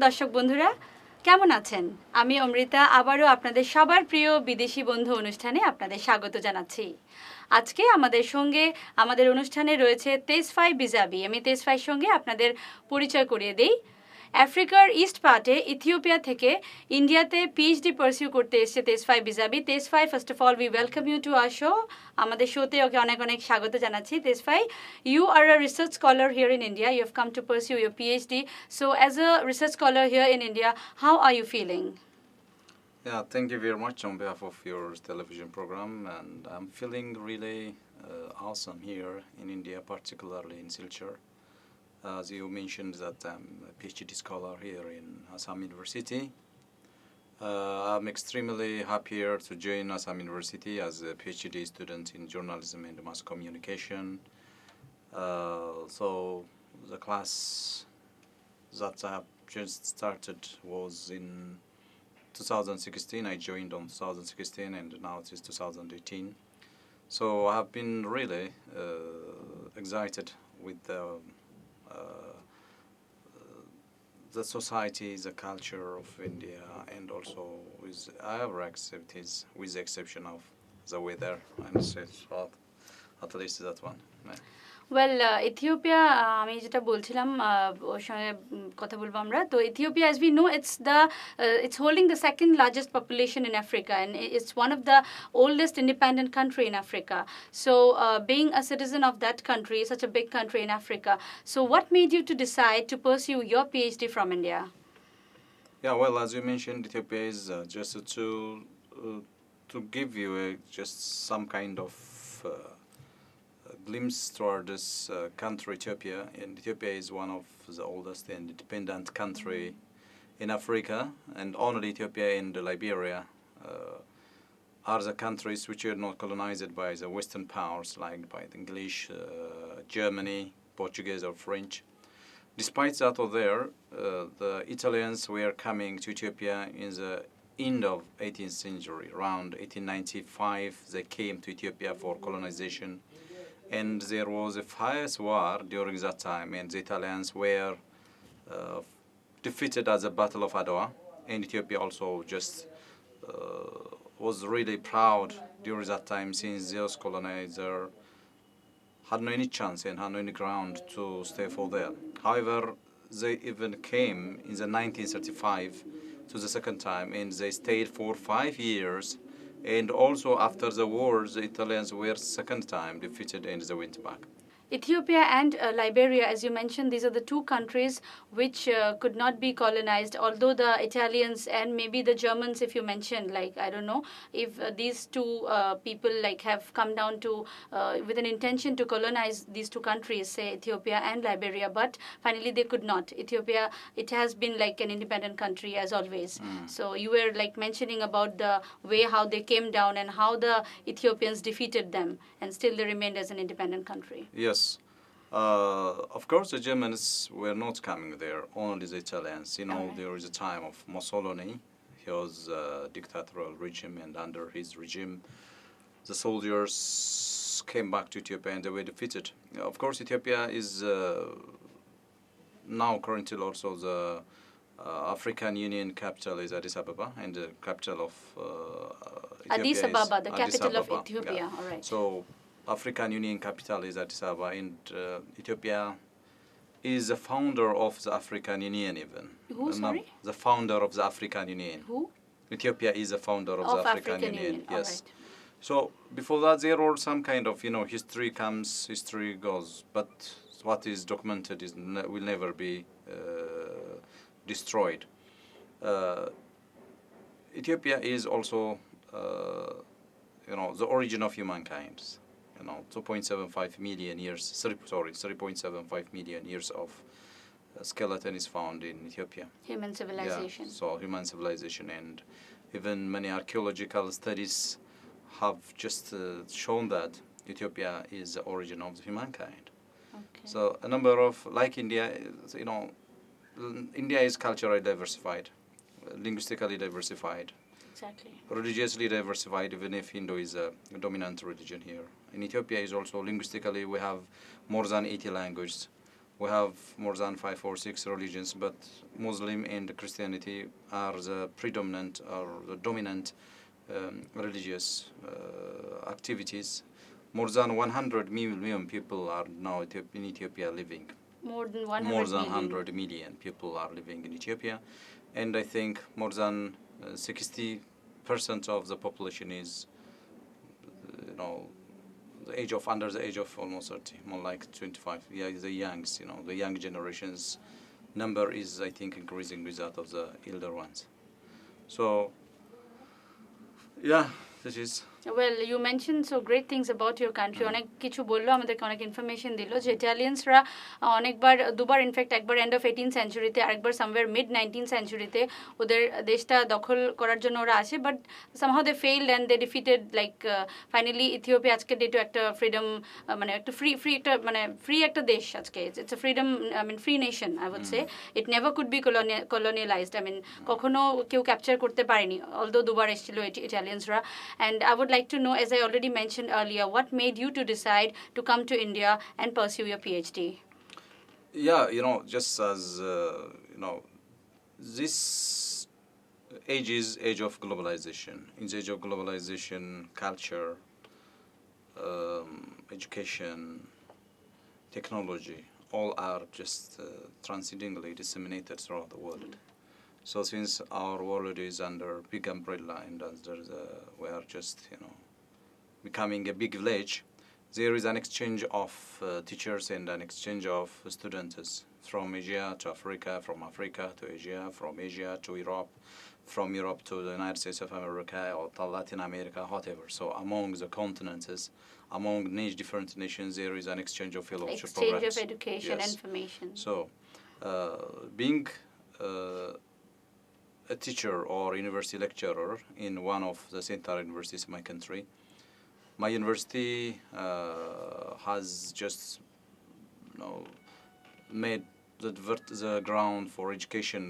দর্শক বন্ধুরা, কেমন আছেন? আমি অমৃতা আবারও আপনাদের সবার প্রিয় বিদেশি বন্ধু অনুষ্ঠানে আপনাদের স্বাগত জানাচ্ছি। আজকে আমাদের সঙ্গে আমাদের অনুষ্ঠানে রয়েছে তেসফাই বিজাবি। আমি তেসফাইয়ের সঙ্গে আপনাদের পরিচয় করিয়ে দেই। আফ্রিকার ইস্ট পার্টে ইথিওপিয়া থেকে ইন্ডিয়াতে পিএইচডি পারসিউ করতে এসেছে তেসফাই বিজাবি। Tesfay, first of all we welcome you to our show. আমাদের শোতে ওকে অনেক অনেক স্বাগত জানাচ্ছি। Tesfay, you are a research scholar here in India. You have come to pursue your PhD. So as a research scholar here in India, how are you feeling? Yeah, thank you very much on behalf of your television program, and I'm feeling really awesome here in India, particularly in Silchar. As you mentioned that I'm a PhD scholar here in Assam University. I'm extremely happy to join Assam University as a PhD student in journalism and mass communication. So the class that I have just started was in 2016. I joined on 2016 and now it is 2018. So I have been really excited with the society, the culture of India, and also with our activities, with the exception of the weather. And it's hot, at least that one. Yeah. Well Ethiopia, আমি যেটা বলছিলাম ওর সঙ্গে কথা বলবো আমরা। তো Ethiopia, as we know, it's holding the second largest population in Africa, and it's one of the oldest independent country in Africa. So being a citizen of that country, such a big country in Africa, so what made you to decide to pursue your PhD from India? Yeah, well, as you mentioned, Ethiopia is just to give you just some kind of glimpse toward this country, Ethiopia. And Ethiopia is one of the oldest and independent country in Africa, and only Ethiopia and Liberia are the countries which are not colonized by the Western powers, like by the English, Germany, Portuguese, or French. Despite that, the Italians were coming to Ethiopia in the end of 18th century. Around 1895, they came to Ethiopia for colonization. And there was a fierce war during that time, and the Italians were defeated at the Battle of Adwa. And Ethiopia also just was really proud during that time, since those colonizers had no any chance and had no any ground to stay for there. However, they even came in the 1935 to the second time, and they stayed for 5 years. And also after the war, the Italians were second time defeated and they went back. Ethiopia and Liberia, as you mentioned, these are the two countries which could not be colonized, although the Italians and maybe the Germans, if you mentioned, like, I don't know, if these two people like have come down to, with an intention to colonize these two countries, say Ethiopia and Liberia, but finally they could not. Ethiopia, it has been like an independent country as always. So you were like mentioning about the way how they came down and how the Ethiopians defeated them, and still they remained as an independent country. Yes. Of course, the Germans were not coming there, only the Italians. You know, there was a time of Mussolini. He was a dictatorial regime, and under his regime, the soldiers came back to Ethiopia and they were defeated. Of course, Ethiopia is now currently also the African Union capital is Addis Ababa, and the capital of Ethiopia Addis Ababa, the Addis capital Ababa. of Ethiopia, Yeah. all right. So African Union capital is Addis Ababa, and Ethiopia is the founder of the African Union even. Who, sorry? The founder of the African Union. Who? Ethiopia is the founder of the African Union. Yes. All right. So before that there were some kind of, history comes, history goes, but what is documented will never be destroyed. Ethiopia is also, the origin of humankind. 2.75 million years, 3.75 million years of skeleton is found in Ethiopia. Human civilization. Yeah, so human civilization, and even many archaeological studies have just shown that Ethiopia is the origin of humankind. Okay. So a number of, like India, India is culturally diversified, linguistically diversified, Exactly. religiously diversified, even if Hindu is a dominant religion here. In Ethiopia is also linguistically, we have more than 80 languages, We have more than 5 or 6 religions, but Muslim and Christianity are the predominant or the dominant religious activities. More than 100 million people are now in Ethiopia living. More than 100 More than million. 100 million people are living in Ethiopia, and I think more than 60% of the population is, the age of under the age of almost 30, more like 25. Yeah, the youngs, the young generations number is, I think, increasing with that of the elder ones. So, yeah, this is. Well, you mentioned so great things about your country. অনেক কিছু বললো আমাদেরকে অনেক information দিল যে ইটালিয়ানসরা অনেকবার দুবার in fact একবার এন্ড অফ 18th সেঞ্চুরিতে আরেকবার সামওয়্যার মিড 19th সেঞ্চুরিতে ওদের দেশটা দখল করার জন্য ওরা আসে but somehow they failed and they defeated like finally Ethiopia আজকে ডেটও একটা ফ্রিডম মানে একটা ফ্রি একটা দেশ আজকে it's a freedom free nation I would say it never could be colonialised কখনো কেউ ক্যাপচার করতে পারেনি অলদো দুবার এসেছিল ইটালিয়ানসরা and I would like to know, as I already mentioned earlier, what made you to decide to come to India and pursue your PhD? Yeah, just as, this age is age of globalization. In the age of globalization, culture, education, technology, all are just transcendingly disseminated throughout the world. So since our world is under big umbrella and we are just, becoming a big village, there is an exchange of teachers and an exchange of students from Asia to Africa, from Africa to Asia, from Asia to Europe, from Europe to the United States of America or to Latin America, whatever. So among the continents, among different nations, there is an exchange of fellowship programs. Exchange of education, yes. information. So being a teacher or university lecturer in one of the central universities in my country, my university has just made the ground for education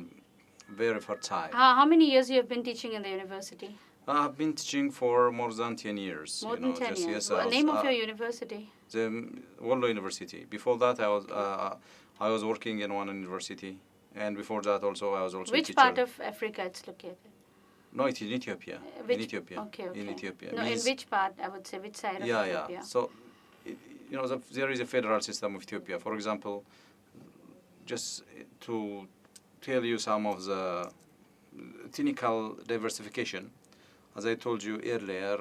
very fertile. How many years you have been teaching in the university? I've been teaching for more than 10 years. More than 10 years. Yes, What name of your university? The Bondhu University. Before that, I was working in one university, and before that also I was also. Which a teacher. part of Africa it's located? No, it's in Ethiopia. In Ethiopia. Okay. In Ethiopia. No, in which part? I would say which side of Ethiopia? Yeah. So, there is a federal system of Ethiopia. For example, just to tell you some of the ethnical diversification, as I told you earlier,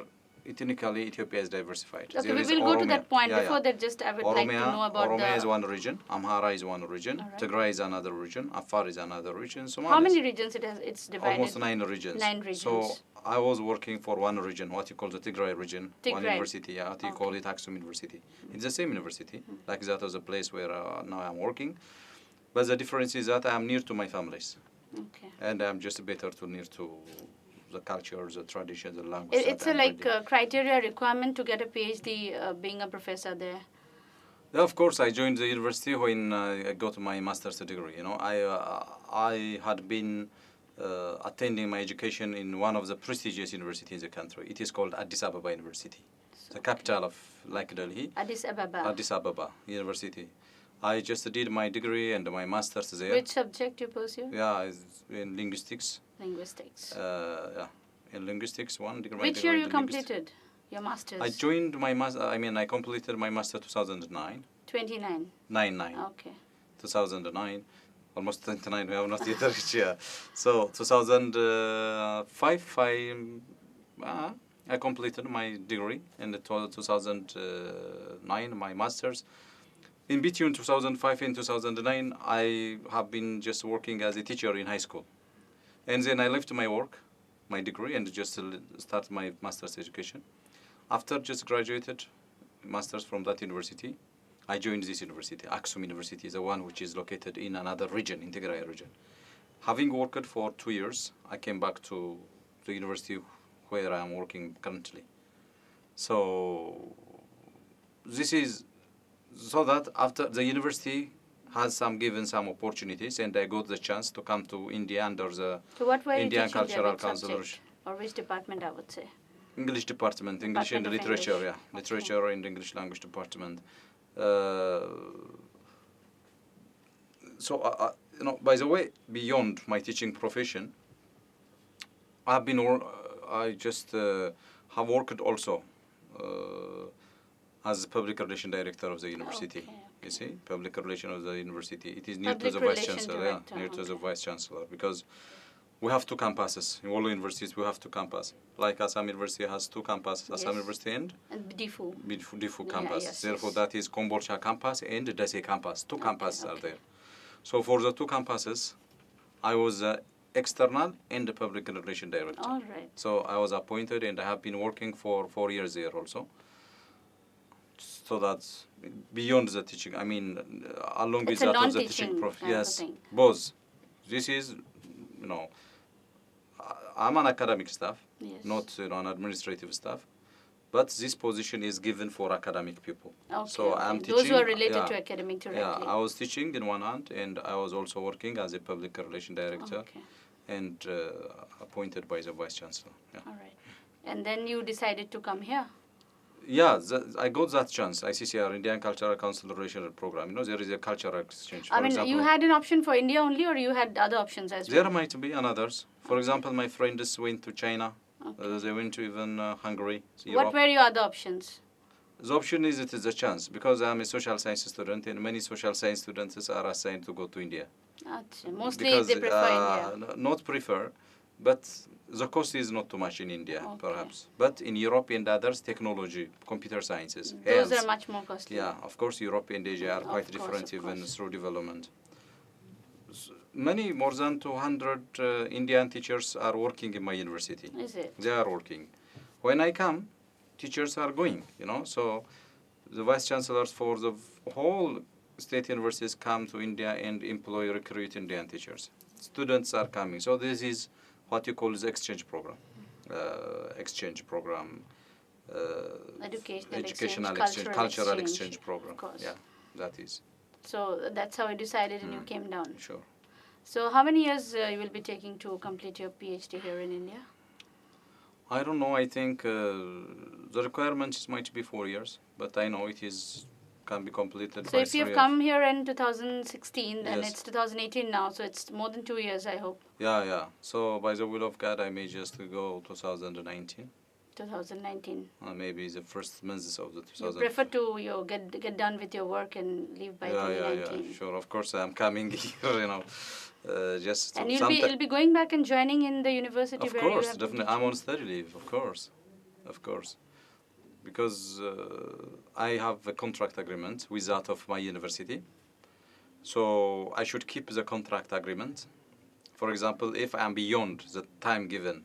ethnically Ethiopia is diversified. Okay, we will go to that point. Before that, just I would like to know about Oromia is one region, Amhara is one region, right. Tigray is another region, Afar is another region. Somalia how many regions it's divided? Almost 9 regions. 9 regions. So I was working for one region, what you call the Tigray region, one university. Yeah, you call it Aksum University. It's the same university, like that was the place where now I'm working. But the difference is that I am near to my families. Okay. And I'm just better near to the culture, the tradition, the language. It's a criteria requirement to get a PhD being a professor there. Yeah, of course, I joined the university when I got my master's degree. I had been attending my education in one of the prestigious universities in the country. It is called Addis Ababa University, the capital of like Delhi. Addis Ababa University. I just did my degree and my master's there. Which subject you pursue? Yeah, in linguistics. Linguistics. In linguistics, one degree. Which year you completed your master's? I joined my master. I completed my master 2009. 29. 9. Okay. 2009. Almost 29. We have not yet reached here. So 2005, I completed my degree, and 2009 my master's. In between 2005 and 2009, I have been just working as a teacher in high school. And then I left my work, my degree, and just started my master's education. After just graduated, master's from that university, I joined this university, Aksum University, the one which is located in another region, in Tigray region. Having worked for 2 years, I came back to the university where I am working currently. So this is so that after the university has given some opportunities, and I got the chance to come to India under the Indian Cultural Council. Or which department, I would say? English department, English and literature, Literature and English language department. So, by the way, beyond my teaching profession, I've been, I just have worked also as public relation director of the university. Okay. You see, public relation of the university. It is near to Public the vice relation chancellor. director, Near to the okay. vice chancellor, because we have two campuses. In all universities, we have two campuses. Like Assam University has two campuses, Assam Yes. University and And Difu. Difu Yeah, campus. yes, Therefore, yes. that is Kombolcha campus and Desi campus. Two campuses are okay. there. So for the two campuses, I was external and the public relation director. All right. So I was appointed, and I have been working for 4 years there also. So that's beyond the teaching. I mean, along with It's a that of the non-teaching teaching kind of yes, thing. both. This is, I'm an academic staff, Yes. not an administrative staff. But this position is given for academic people. Okay, So okay. I'm Those who teaching. are related to academic directly. Yeah, I was teaching in one hand, and I was also working as a public relation director, Okay. and appointed by the vice chancellor. Yeah. All right. And then you decided to come here. Yeah, I got that chance. ICCR, Indian Cultural Council Relational Program. There is a cultural exchange. For I mean, example, you had an option for India only, or you had other options as well? there might be others. For example, my friends went to China. Okay. They went to even Hungary, What Europe. were your other options? The option is it is a chance, because I'm a social science student, and many social science students are assigned to go to India. Mostly Because, they prefer India. Not prefer, but the cost is not too much in India, Okay. perhaps. But in Europe and others, technology, computer sciences, Those health. are much more costly. Yeah, of course, Europe and Asia are Of quite course, different of even course. through development. Many, more than 200 Indian teachers are working in my university. Is it? They are working. When I come, teachers are going, So the vice chancellors for the whole state universities come to India and employ, recruit Indian teachers. Students are coming. So this is what you call the exchange program. Educational exchange, cultural exchange, exchange program. Of course. Yeah, that is. So that's how you decided and you came down. Sure. So how many years you will be taking to complete your PhD here in India? I don't know. I think the requirements might be 4 years, but I know can be completed So by if 3 you've years. come here in 2016 and Yes. it's 2018 now, so it's more than 2 years, I hope. Yeah. So by the will of God, I may just go 2019. 2019. Maybe the first months of the You 2000. prefer to get done with your work and leave by 2019. Yeah. Sure. Of course, I'm coming here. Just And sometime. you'll be going back and joining in the university Of where you course, have been definitely. I'm teaching? on study leave. Of course, because I have a contract agreement with that of my university. So I should keep the contract agreement. For example, if I'm beyond the time given,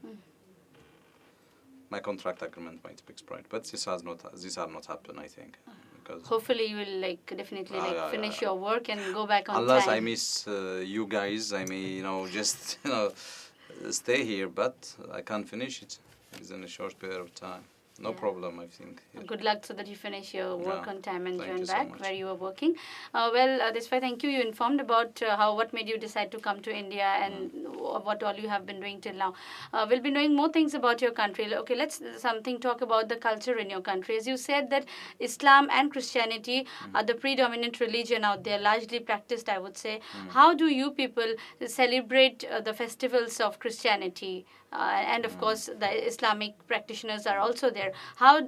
my contract agreement might be expired. But this are not happen, I think, because Hopefully you will definitely finish your work and go back on unless time. I miss you guys, I may just stay here, but I can't finish it within a short period of time. No Yeah. problem, I think. Good luck so that you finish your work Yeah. on time and Thank join you so back much. where you were working. Tesfaye, thank you. You informed about what made you decide to come to India and what all you have been doing till now. We'll be knowing more things about your country. Okay, let's talk about the culture in your country. As you said that Islam and Christianity are the predominant religion out there, largely practiced, I would say. How do you people celebrate the festivals of Christianity? And of course, the Islamic practitioners are also there. How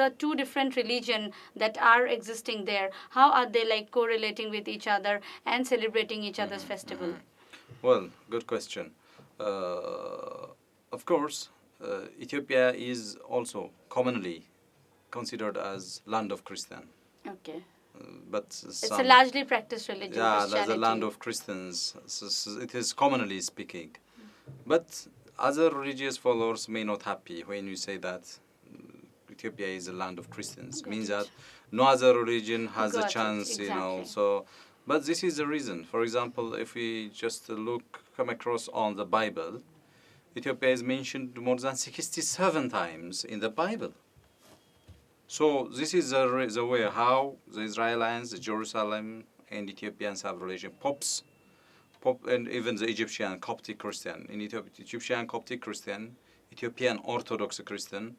the two different religion that are existing there, how are they correlating with each other and celebrating each other's festival? Well, good question. Of course, Ethiopia is also commonly considered as land of Christian. Okay. But It's a largely practiced religion, yeah, Christianity. the land of Christians. So it is commonly speaking. But other religious followers may not happy when you say that Ethiopia is a land of Christians. Got Means it. that no other religion has a Got it, chance, exactly. So, but this is the reason. For example, if we just come across on the Bible, Ethiopia is mentioned more than 67 times in the Bible. So this is the way how the Israelites, the Jerusalem, and Ethiopians have relation. And even the Egyptian Coptic Christian, in Ethiopia, Egyptian Coptic Christian, Ethiopian Orthodox Christian,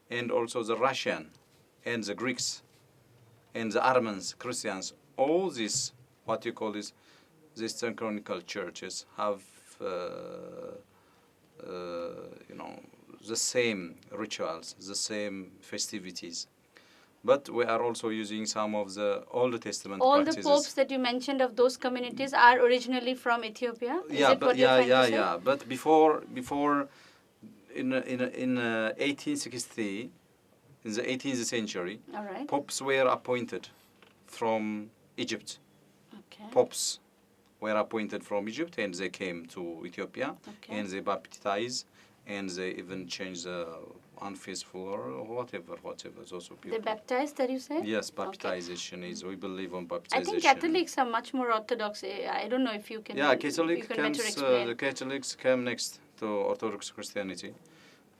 and also the Russian, and the Greeks, and the Armenians Christians. All these, what you call this, the Eastern Canonical churches have, the same rituals, the same festivities. But we are also using some of the Old Testament All practices. the popes that you mentioned of those communities are originally from Ethiopia? Yeah, Is it but what you're trying to say? yeah. But before in 1863, in the 18th century, All right. popes were appointed from Egypt. Okay. Popes were appointed from Egypt, and they came to Ethiopia, Okay. and they baptized, and they even changed the unfaithful or whatever those people. They baptized, that you said? Yes, baptization is, we believe on I baptization. think Catholics are much more orthodox. I don't know if you can. Yeah, you Catholic can comes, better explain. the Catholics came next to Orthodox Christianity.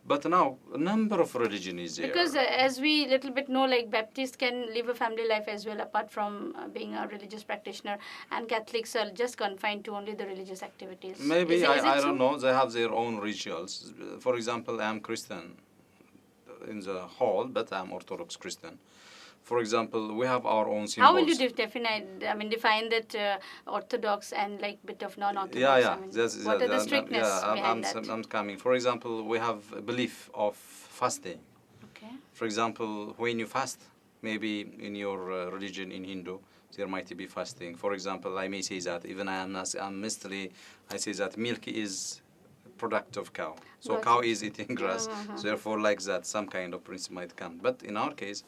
But now, a number of religion is there. Because as we little bit know, like Baptists can live a family life as well, apart from being a religious practitioner, and Catholics are just confined to only the religious activities. Maybe, Is it I so? don't know, they have their own rituals. For example, I am Christian in the whole, but I am Orthodox Christian. For example, we have our own symbols. How will you define that Orthodox and like bit of non-Orthodox? Yeah. What are the strictness behind that? I'm coming. For example, we have a belief of fasting. Okay. For example, when you fast, maybe in your religion in Hindu, there might be fasting. For example, I may say that even I'm mystery, I say that milk is product of cow. So Got cow it. is eating grass. So therefore, like that, some kind of principle might come. But in our case,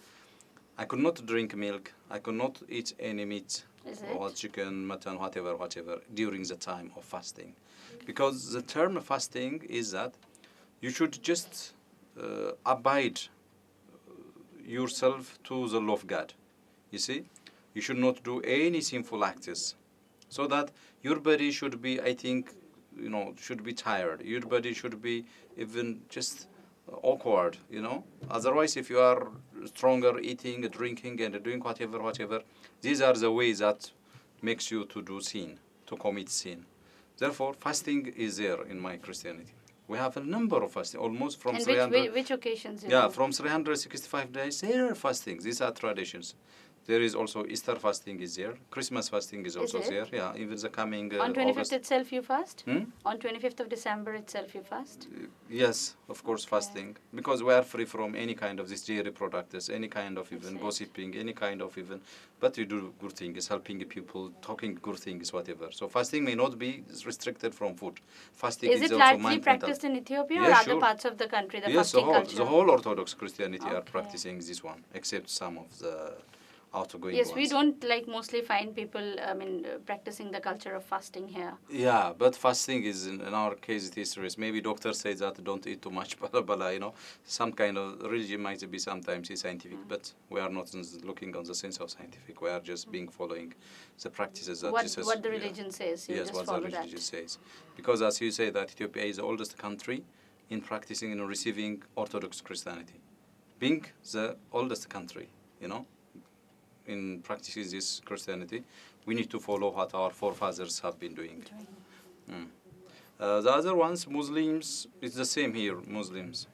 I could not drink milk. I could not eat any meat Is or it? chicken, mutton, whatever, during the time of fasting. Because the term fasting is that you should just abide yourself to the law of God. You see? You should not do any sinful acts. So that your body should be, I think, should be tired. Your body should be even just awkward, Otherwise, if you are stronger eating, drinking, and doing whatever, these are the ways that makes you to do sin, to commit sin. Therefore, fasting is there in my Christianity. We have a number of fasting, almost from And 300. which occasions? Yeah, from 365 days, there are fastings. These are traditions. There is also Easter fasting is there. Christmas fasting is also it? there. Yeah, even the coming On 25th August. itself you fast? Hmm? On 25th of December itself you fast? Yes, of course, fasting. Because we are free from any kind of this dairy products, any kind of even That's it. gossiping, any kind of even, but you do good things, helping people, talking good things, whatever. So fasting may not be restricted from food. Fasting Is is it also largely mind practiced in Ethiopia or Yeah, other sure. parts of the country, the Yes, fasting culture? the whole Orthodox Christianity are Okay. practicing this one, except some of the outgoing Yes, ones. we don't mostly find people, practicing the culture of fasting here. Yeah, but fasting is, in our case, it is serious. Maybe doctors say that don't eat too much, some kind of religion might be sometimes scientific, but we are not looking on the sense of scientific. We are just being following the practices that Jesus... What the religion says, you Yes, just what the follow religion that. says. Because as you say that Ethiopia is the oldest country in practicing and receiving Orthodox Christianity. Being the oldest country, in practicing this Christianity, we need to follow what our forefathers have been doing. The other ones, Muslims, it's the same here, Muslims.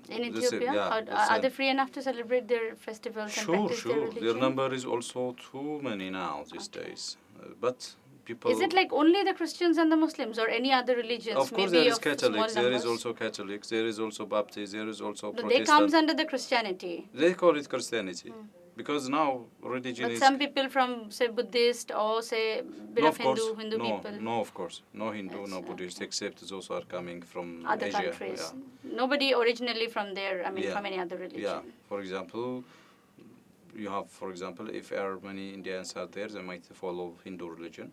In The same, Ethiopia, yeah, the are same. they free enough to celebrate their festivals and practice their religion? Their number is also too many now these days. But people... Is it like only the Christians and the Muslims or any other religions? Of course, maybe there is of Catholics, small there is numbers? also Catholics, there is also Baptists, there is also No, they Protestant. comes under the Christianity. They call it Christianity. Because now religion But is... some people from, say, Buddhist or, say, bit of Hindu people. No, of course. No Hindu, That's no Buddhist, okay. except those who are coming from Other Asia. countries. Yeah. Nobody originally from there, Yeah. from any other religion. Yeah. For example, you have, if many Indians are there, they might follow Hindu religion.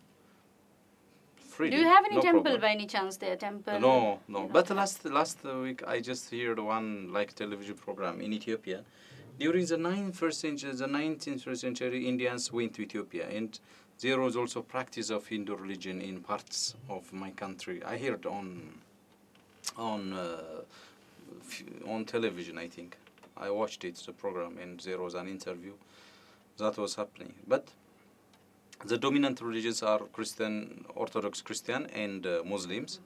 Freely, Do you have any no temple problem. by any chance there? Temple? No. You don't But have? last week I just heard one television program in Ethiopia. During the 19th century, Indians went to Ethiopia, and there was also practice of Hindu religion in parts of my country. I heard on television, I think. I watched the program, and there was an interview that was happening. But the dominant religions are Orthodox Christian, and Muslims.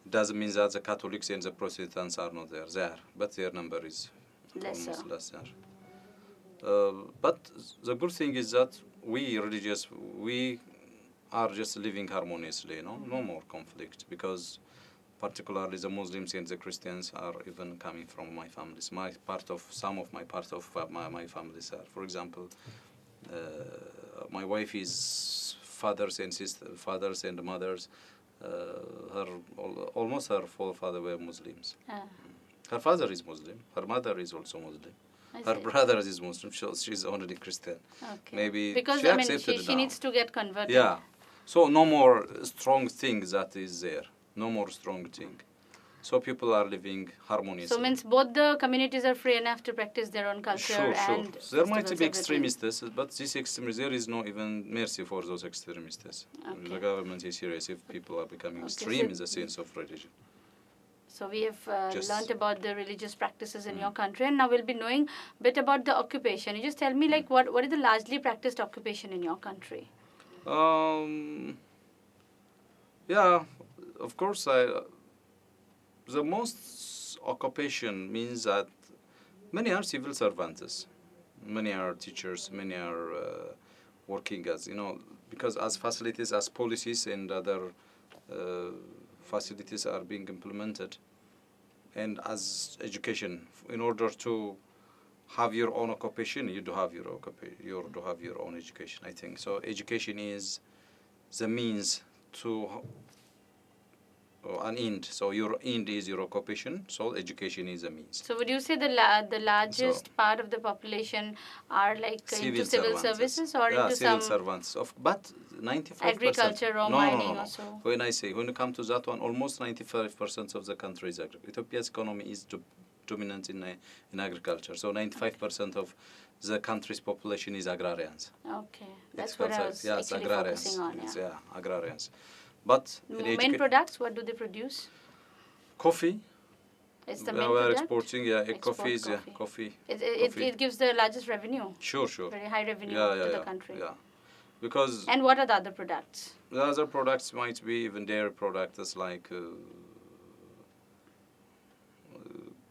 Doesn't mean that the Catholics and the Protestants are not there. They are, but their number is almost lesser. But the good thing is that we religious, we are just living harmoniously, no more conflict, because particularly the Muslims and the Christians are even coming from my families. Some of my families are, for example, my wife is fathers and mothers. Almost her forefathers were Muslims. Her father is Muslim. Her mother is also Muslim. Her brother is Muslim. She's only Christian. Okay. Maybe because she accepted she needs to get converted. Yeah. So no more strong thing that is there. No more strong thing. So people are living harmoniously. So means both the communities are free enough to practice their own culture. Sure. And There might festivals, be everything. extremists, but this extremists, there is no even mercy for those extremists. Okay. The government is serious if people are becoming Okay, extreme so in the sense of religion. So we have Just- learnt about the religious practices in your country, and now we'll be knowing a bit about the occupation. You just tell me, like, what is the largely practiced occupation in your country? Yeah, of course, the most occupation means that many are civil servants, many are teachers, many are working as, because as facilities, as policies and other facilities are being implemented, and as education, in order to have your own occupation, you do have your own education, I think. So education is the means to an end. So your end is your occupation, so education is a means. So would you say the largest part of the population are like into civil services or yeah, into civil some servants. But 95%. agriculture or mining or so? When you come to that one, almost 95% of the country is agriculture. Ethiopia's economy is dominant in agriculture. So 95% of the country's population is agrarians. Okay, that's what I was actually agrarians. focusing on. Yeah, agrarians. But main products, what do they produce? Coffee. It's the main we are product? exporting, coffee. It gives the largest revenue. Sure. Very high revenue to the country. Yeah. Because and what are the other products? The other products might be even dairy products like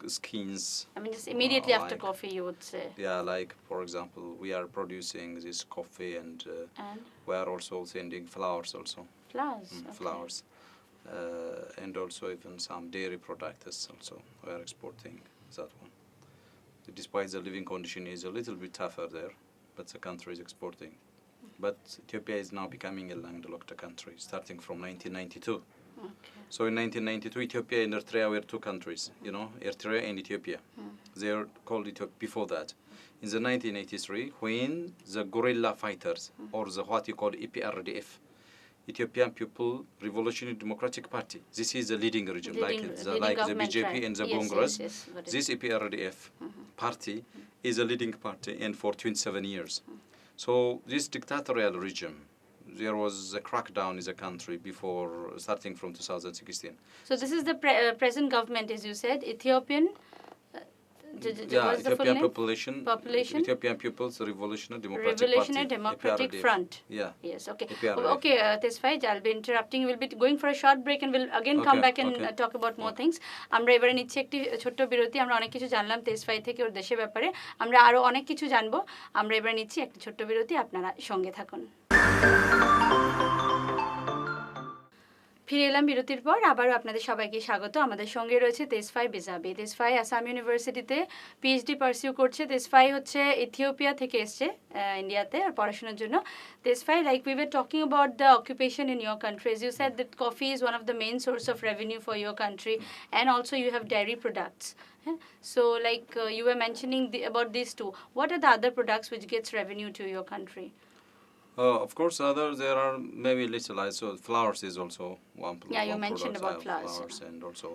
skins. I mean, just immediately after coffee, you would say. Yeah, like, for example, we are producing this coffee and we are also sending flowers also. Flowers? Okay. Flowers. And also even some dairy products also. We are exporting that one. Despite the living condition is a little bit tougher there, but the country is exporting. But Ethiopia is now becoming a landlocked country, starting from 1992. Okay. So in 1992, Ethiopia and Eritrea were two countries, Eritrea and Ethiopia. They were called Ethiopia before that. In the 1983, when the guerrilla fighters, or what you call EPRDF, Ethiopian People Revolutionary Democratic Party, this is the leading regime, like the BJP and the Congress. Yes, this EPRDF party is a leading party, and for 27 years. So this dictatorial regime, there was a crackdown in the country before, starting from 2016. So this is the present government, as you said, Ethiopian. Ethiopian population. Ethiopian People's Revolutionary Democratic Party. Front. Yeah. Yes. Okay. EPRDF. Okay, Tesfaye, I'll be interrupting. We'll be going for a short break, and we'll again come back and talk about more things. আমরা এবারে নিচ্ছি একটি ছোট্ট বিরতি। আমরা অনেক কিছু জানলাম তেজফাই থেকে ওর দেশের ব্যাপারে। আমরা আরো অনেক কিছু জানবো। আমরা এবারে নিচ্ছি একটি ছোট্ট বিরতি। আপনারা সঙ্গে থাকুন। ফিরে এলাম বিরতির পর। আবারও আপনাদের সবাইকে স্বাগত। আমাদের সঙ্গে রয়েছে তেজফাই বিজাবি। তেজফাই আসাম ইউনিভার্সিটিতে পিএইচডি পারসিউ করছে। তেজফাই হচ্ছে ইথিওপিয়া থেকে এসছে ইন্ডিয়াতে আর পড়াশোনার জন্য। তেজফাই, like we were talking about the occupation in your country, as you said that coffee is one of the main source of revenue for your country, and also you have dairy products. So like you were mentioning about these two. What are the other products which gets revenue to your country? Of course, there are maybe little. So flowers is also one. Yeah, you mentioned about flowers. And also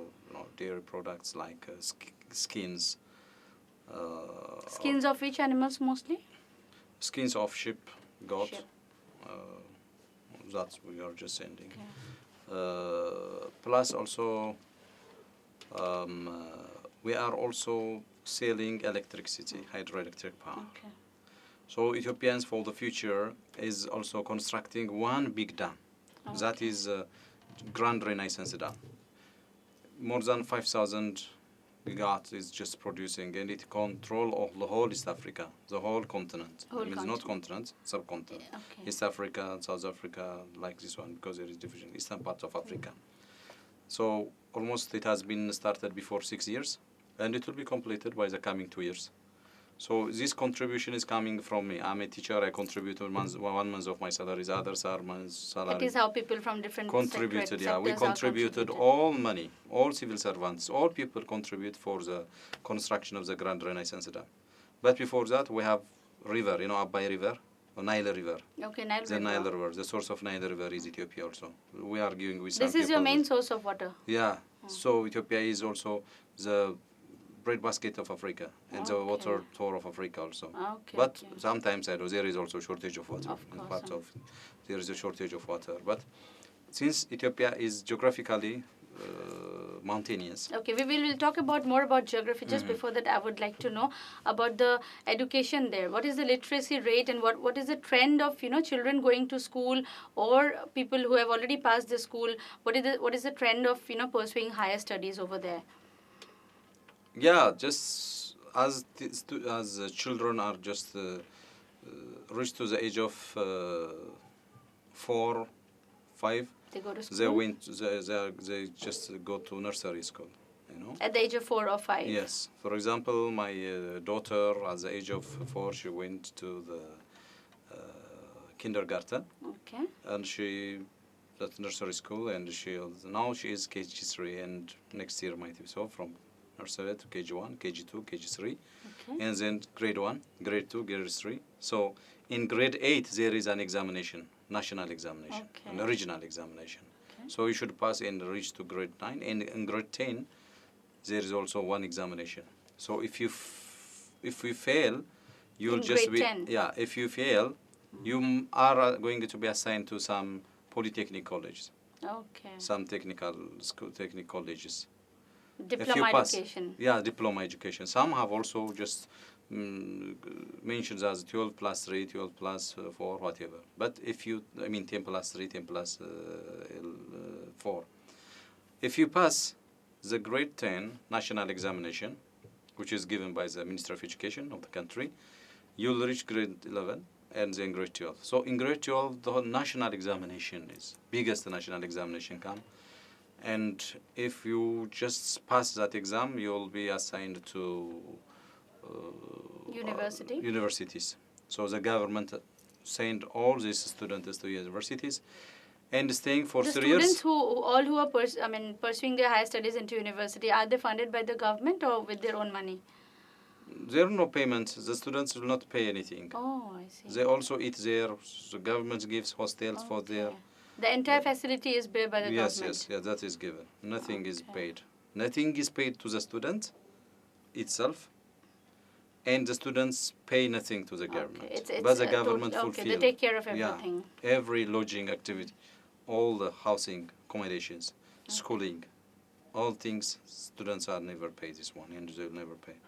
dairy products like skins. Skins of which animals mostly? Skins of sheep, goat. That's we are just sending. Okay. Plus also, we are also selling electricity, hydroelectric power. Okay. So Ethiopians for the future is also constructing one big dam. Okay. That is Grand Renaissance Dam. More than 5,000 got is just producing, and it control of the whole East Africa, the whole continent. Whole I mean, continent. not continent, subcontinent. Okay. East Africa and South Africa, like this one, because there is division, eastern part of Africa. So almost it has been started before 6 years, and it will be completed by the coming 2 years. So this contribution is coming from me. I'm a teacher. I contribute 1 month of my salary. The others are my salary. It is how people from different Contributed, yeah. We sectors are contributed all money, all civil servants, all people contribute for the construction of the Grand Renaissance Dam. But before that, we have river, Abai River, or Nile River. Okay, Nile The River. Nile River, the source of Nile River is Ethiopia also. We are arguing with some This is your people main that- source of water. Yeah. So Ethiopia is also the breadbasket of Africa and the Okay. water tour of Africa also. Okay. But okay. sometimes I know there is also shortage of water. Of In course, part of there is a shortage of water. But since Ethiopia is geographically mountainous, Okay, we will talk about more about geography. Just Mhm. before that, I would like to know about the education there. What is the literacy rate, and what is the trend of children going to school, or people who have already passed the school? What is the trend of pursuing higher studies over there? yeah, just as children are just reached to the age of 4, 5, They go to school they just go to nursery school, at the age of 4 or 5. Yes. For example, my daughter, at the age of 4, she went to the kindergarten, Okay. and that's nursery school, and now she is KG3, and next year might be so, from nursery to KG1, KG2, KG3, Okay. and then grade 1, grade 2, grade 3. So in grade 8, there is an examination, national examination, Okay. an original examination. Okay. So you should pass and reach to grade 9, and in grade 10, there is also one examination. So if you fail, you'll In just grade be 10? Yeah. If you fail, you are going to be assigned to some polytechnic colleges, Okay. some technical school, technical colleges. Diploma pass- education. Yeah, diploma education. Some have also just mentioned as 12 plus 3, 12 plus 4, whatever. But 10 plus 3, 10 plus 4. If you pass the grade 10 national examination, which is given by the Ministry of Education of the country, you'll reach grade 11 and then grade 12. So in grade 12, the whole national examination is biggest national examination come. And if you just pass that exam, you'll be assigned to universities. So the government send all these students to universities and staying for The 3 students years. who are pursuing their higher studies into university, are they funded by the government or with their own money? There are no payments. The students will not pay anything. Oh, I see. They also eat there. The government gives hostels for their. Okay. The entire facility is paid by the government. Yes, that is given. Nothing is Okay. paid. Nothing is paid to the student itself, and the students pay nothing to the government. It's but the a government total, okay, fulfill. they take care of Yeah. everything. Every lodging activity, all the housing, accommodations, schooling, all things, students are never paid this one, and they'll never pay.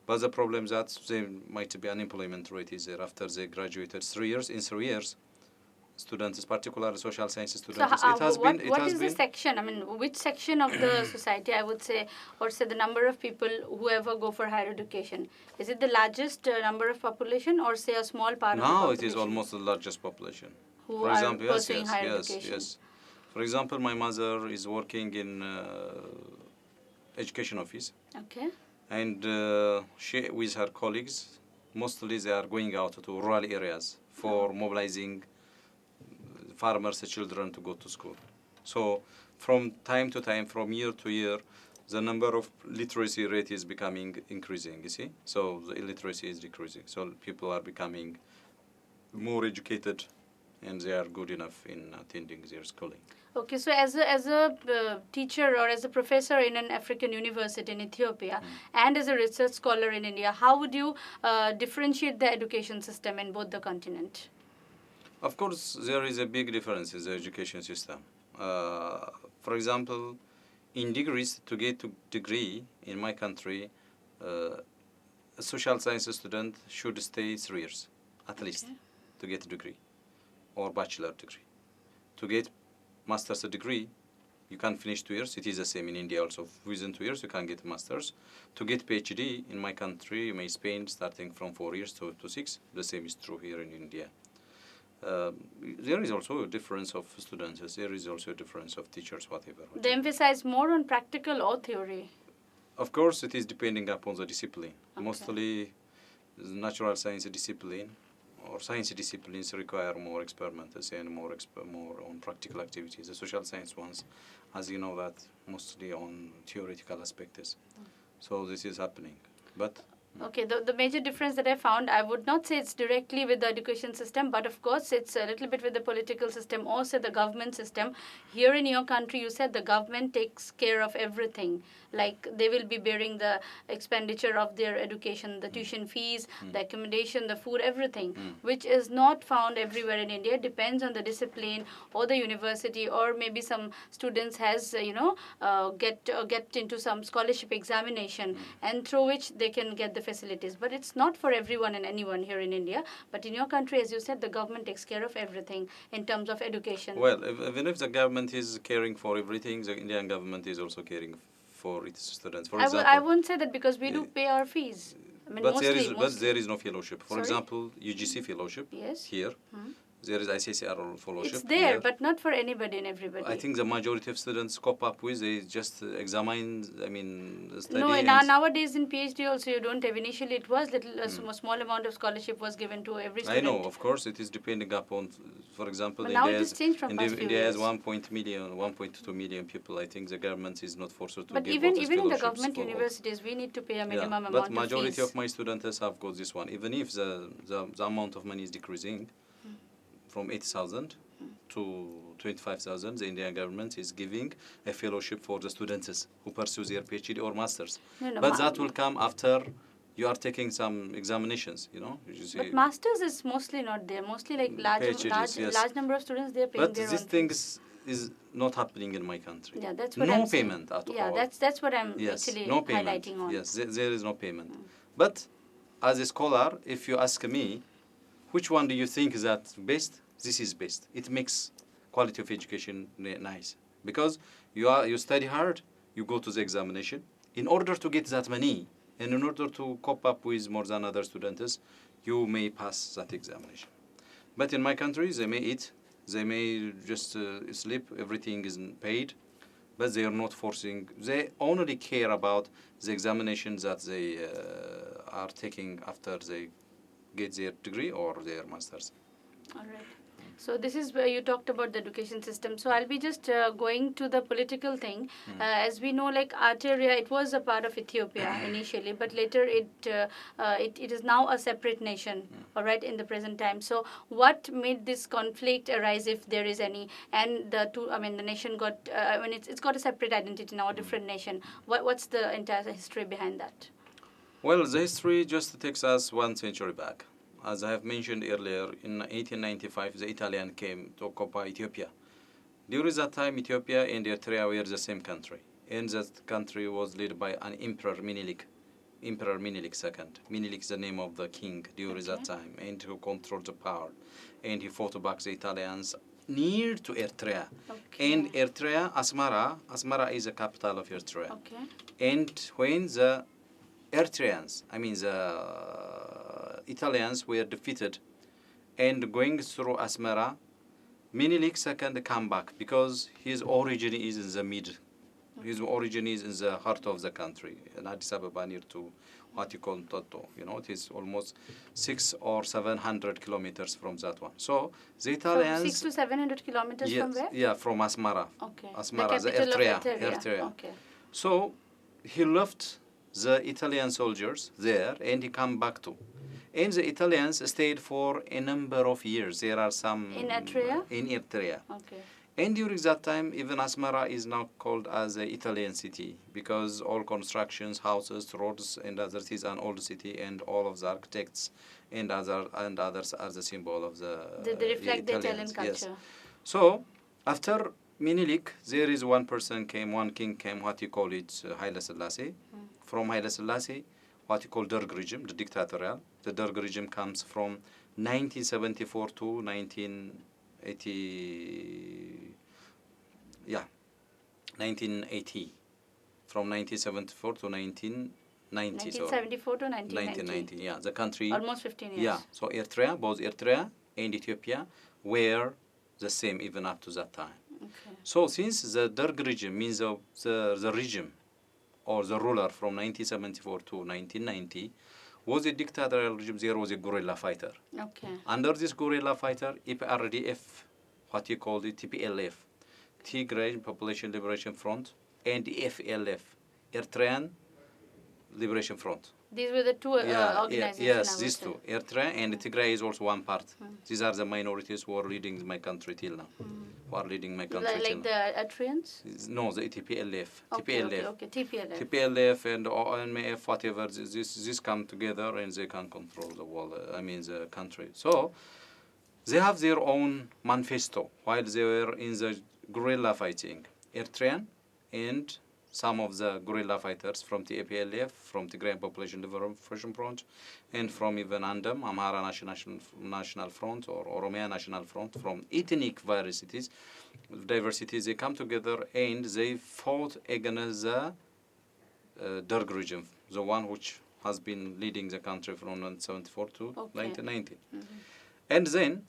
But the problem is that there might be unemployment rate is there after they graduated 3 years. In 3 years, students, particularly social sciences So, students, what is the section? Which section of the society, I would say, or say the number of people who ever go for higher education? Is it the largest number of population, or say a small part of the Now population? it is almost the largest population. Who For are example, pursuing higher education. yes. For example, my mother is working in education office, Okay. and she, with her colleagues, mostly they are going out to rural areas for mobilizing farmers' children to go to school. So from time to time, from year to year, the number of literacy rate is becoming increasing, you see? So the illiteracy is decreasing. So people are becoming more educated, and they are good enough in attending their schooling. Okay, so as a teacher or as a professor in an African university in Ethiopia and as a research scholar in India, how would you differentiate the education system in both the continent? Of course, there is a big difference in the education system. For example, in degrees, to get a degree in my country, a social science student should stay 3 years, at least, to get a degree, or bachelor degree. To get master's degree, You can finish 2 years. It is the same in India also. Within 2 years, you can get a master's. To get PhD in my country, in Spain, starting from 4 years to 6. The same is true here in India. There is also a difference of students. There is also a difference of teachers, whatever. They emphasize more on practical or theory? Of course, it is depending upon the discipline. Okay. Mostly, the natural science discipline or science disciplines require more experiments and more on practical activities. The social science ones, as you know, that mostly on theoretical aspects. So this is happening, but. Okay, the major difference that I found, I would not say it's directly with the education system, but of course it's a little bit with the political system, also the government system. Here in your country, you said the government takes care of everything. Like they will be bearing the expenditure of their education, the tuition fees, the accommodation, the food, everything, which is not found everywhere in India. It depends on the discipline or the university, or maybe some students has, get into some scholarship examination and through which they can get the facilities, but it's not for everyone and anyone here in India. But in your country, as you said, the government takes care of everything in terms of education. Well, even if the government is caring for everything, the Indian government is also caring for its students. For example, I won't say that because we do pay our fees. I mean, but mostly. there is no fellowship. For Sorry? example, UGC fellowship Yes. here. There is ICCR fellowship. It's there, but not for anybody and everybody. I think the majority of students cope up with, they just examine, study. No, and nowadays in PhD also you don't have. Initially it was a small amount of scholarship was given to every student. I know, of course, it is depending upon, for example, But now it has changed from past few India has years. 1.2 million people. I think the government is not forced to But give even all these in the fellowships government for all. universities, we need to pay a minimum amount but of majority fees. of my students have got this one. Even if the amount of money is decreasing from 8,000 to 25,000, the Indian government is giving a fellowship for the students who pursue their PhD or masters. No, But that will come after you are taking some examinations, you see. But masters is mostly not there. Mostly like PhDs, yes. large number of students, they are paying But their this own thing fees. is not happening in my country. Yeah, that's what no I'm saying. payment at all. Yeah, that's what I'm Yes, actually no payment. highlighting on. Yes, there is no payment. But as a scholar, if you ask me, which one do you think is that best? This is best. It makes quality of education nice because you study hard, you go to the examination. In order to get that money and in order to cope up with more than other students, you may pass that examination. But in my country, they may eat, they may just sleep, everything is paid, but they are not forcing. They only care about the examinations that they are taking after they get their degree or their master's. All right. So this is where you talked about the education system. So I'll be just going to the political thing. As we know, like Eritrea, it was a part of Ethiopia initially, but later it is now a separate nation. All right, in the present time. So what made this conflict arise, if there is any? And the nation got, it's got a separate identity now, a different nation. What's the entire history behind that? Well, the history just takes us 1 century back. As I have mentioned earlier, in 1895, the Italians came to occupy Ethiopia. During that time, Ethiopia and Eritrea were the same country. And that country was led by an Emperor Menelik II. Menelik is the name of the king during that time, and who controlled the power. And he fought back the Italians near to Eritrea. Okay. And Eritrea, Asmara is the capital of Eritrea. Okay. And when the Eritreans, the Italians were defeated and going through Asmara, Menelik II came back because his origin is in the middle. His origin is in the heart of the country, in Addis Ababa, near to what you call Toto. It is almost 600 or 700 kilometers from that one. So the Italians... From 600 to 700 kilometers from where? Yeah, from Asmara. Okay. Asmara, the capital of Eritrea. Okay. So he left the Italian soldiers there and he came back too. And the Italians stayed for a number of years. There are some... In Eritrea? In Eritrea. Okay. And during that time, even Asmara is now called as an Italian city because all constructions, houses, roads, and others is an old city, and all of the architects and others are the symbol of the They reflect the Italian Italians. culture. Yes. So after Menelik, there is one king came, what you call it, Haile Selassie. From Haile Selassie, what you call Derg regime, the dictatorial. The Derg regime comes from 1974 to 1980. Yeah, 1980, from 1974 to 1990. 1974 to 1990. 1990, yeah. The country. Almost 15 years. Yeah, so Eritrea, both Eritrea and Ethiopia were the same even up to that time. Okay. So since the Derg regime means the regime or the ruler from 1974 to 1990 was a dictatorial regime, there was a guerrilla fighter. Okay. Under this guerrilla fighter, EPRDF, what you call it, TPLF, Tigray Population Liberation Front, and EFLF, Eritrean Liberation Front. These were the two organizations. Yes, these two. Eritrea and Tigray is also one part. These are the minorities who are leading my country till now. Who are leading my country till like now. the Eritreans? No, the TPLF. Okay, TPLF. okay, TPLF. TPLF and ONMF, whatever, this come together and they can control the world, the country. So, they have their own manifesto while they were in the guerrilla fighting. Eritrean and some of the guerrilla fighters from the TPLF, from Tigray Population Liberation Front, and from even ANDM, Amhara National Front, or Oromia National Front, from ethnic diversity, they come together and they fought against the Derg regime, the one which has been leading the country from 1974 to 1990. And then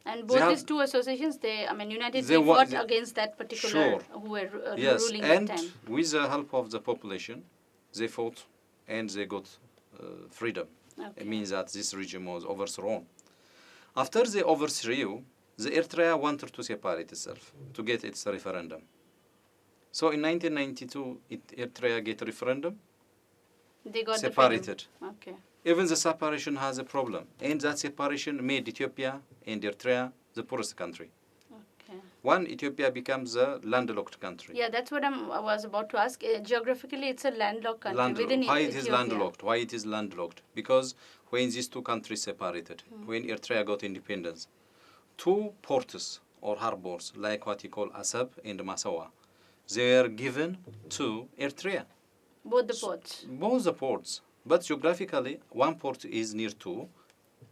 and both these two associations, united, they fought against that particular who were ruling and that time. With the help of the population, they fought and they got freedom. Okay. It means that this regime was overthrown. After they overthrew, the Eritrea wanted to separate itself, to get its referendum. So in 1992, Eritrea get a referendum, they got separated. Okay. Even the separation has a problem. And that separation made Ethiopia and Eritrea the poorest country. Okay. One, Ethiopia becomes a landlocked country. Yeah, that's what I was about to ask. Geographically, it's a landlocked country. Within Why Ethiopia. it is landlocked? Why it is landlocked? Because when these two countries separated, when Eritrea got independence, two ports or harbors, like what you call Asab and Massawa, they were given to Eritrea. Both the ports? Both the ports. But geographically, one port is near to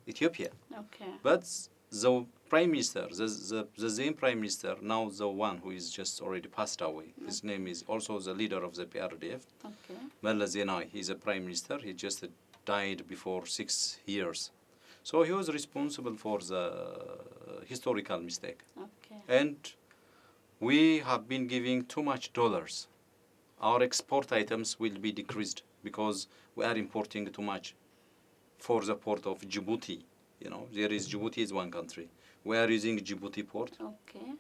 Ethiopia. Okay. But the prime minister, the same prime minister, now the one who is just already passed away, his name is also the leader of the PRDF, Okay. Malla Zenawi. He's a prime minister. He just died before 6 years. So he was responsible for the historical mistake. Okay. And we have been giving too much dollars. Our export items will be decreased because we are importing too much for the port of Djibouti. You know, Djibouti is one country. We are using Djibouti port. Okay.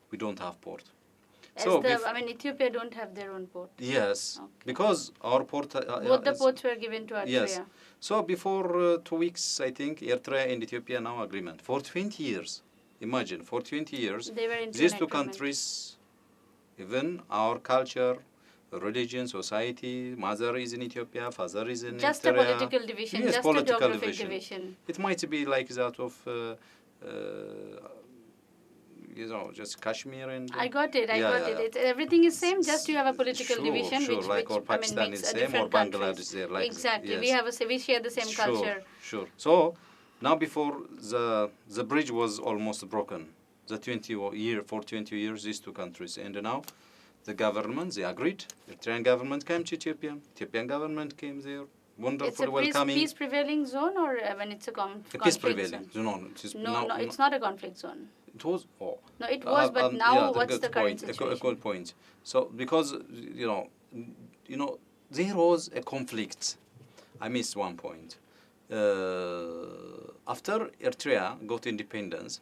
We don't have port. Ethiopia don't have their own port. Yes, okay. Because our port... both the ports were given to Eritrea. Yes. So before 2 weeks, I think, Eritrea and Ethiopia now agreement. For 20 years, imagine, for 20 years, they were into these an two agreement. countries, even our culture, religion, society, mother is in Ethiopia, father is in just Eritrea. A political division, yes, just political a geographic division. It might be like that of, just Kashmir and... I got it. Everything is same, just you have a political division which or Pakistan makes is a same, different or Bangladesh is there. Like exactly. Yes. We share the same culture. Sure. So now before the bridge was almost broken, for 20 years, these two countries, and now the government, they agreed. The Eritrean government came to Ethiopia. Ethiopian government came there. Wonderful welcoming. It's a peace prevailing zone, or when it's a conflict peace prevailing. Zone? No, it's not a conflict zone. It was. No, it was, but now what's the current situation? A good point. So because there was a conflict. I missed one point. After Eritrea got independence,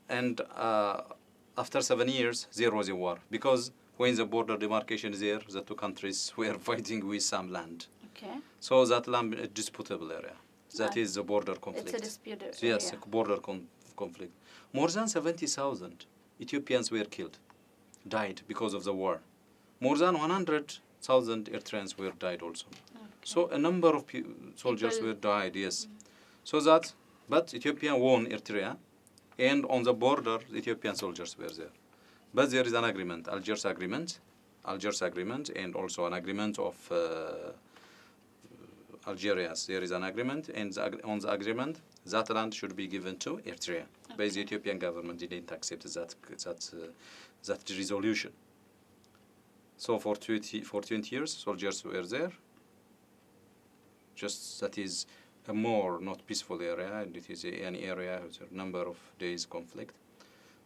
and after 7 years, there was a war. Because when the border demarcation is there, the two countries were fighting with some land. Okay. So that land is a disputable area. That is the border conflict. It's a disputed area. Yes, a border conflict. More than 70,000 Ethiopians were killed, died because of the war. More than 100,000 Eritreans were died also. Okay. So a number of soldiers were died, yes. So that, but Ethiopia won Eritrea, and on the border, the Ethiopian soldiers were there. But there is an agreement, Algiers agreement, and also an agreement of Algeria. There is an agreement, and on the agreement, that land should be given to Eritrea. Okay. But the Ethiopian government didn't accept that resolution. So for 20 years, soldiers were there. Just that is a more not peaceful area, and it is an area with a number of days conflict.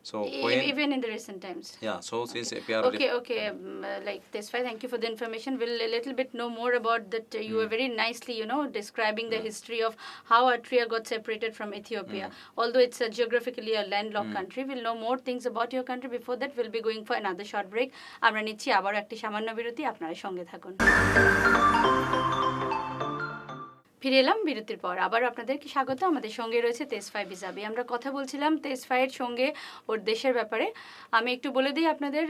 So when Even in the recent times. yeah, so since APR Okay. Like Tesfaye, thank you for the information. We'll a little bit know more about that. You were very nicely, describing the history of how Eritrea got separated from Ethiopia. Although it's geographically a landlocked country, we'll know more things about your country. Before that, we'll be going for another short break. আমরা নিচ্ছি আবার একটি সামান্য বিরতি, আপনারা সঙ্গে থাকুন। ফিরে এলাম বিরতির পর। আবার আপনাদেরকে স্বাগত। আমাদের সঙ্গে রয়েছে তেসফায়ে বিজাবি। আমরা কথা বলছিলাম তেসফায়ের সঙ্গে ওর দেশের ব্যাপারে। আমি একটু বলে দিই আপনাদের,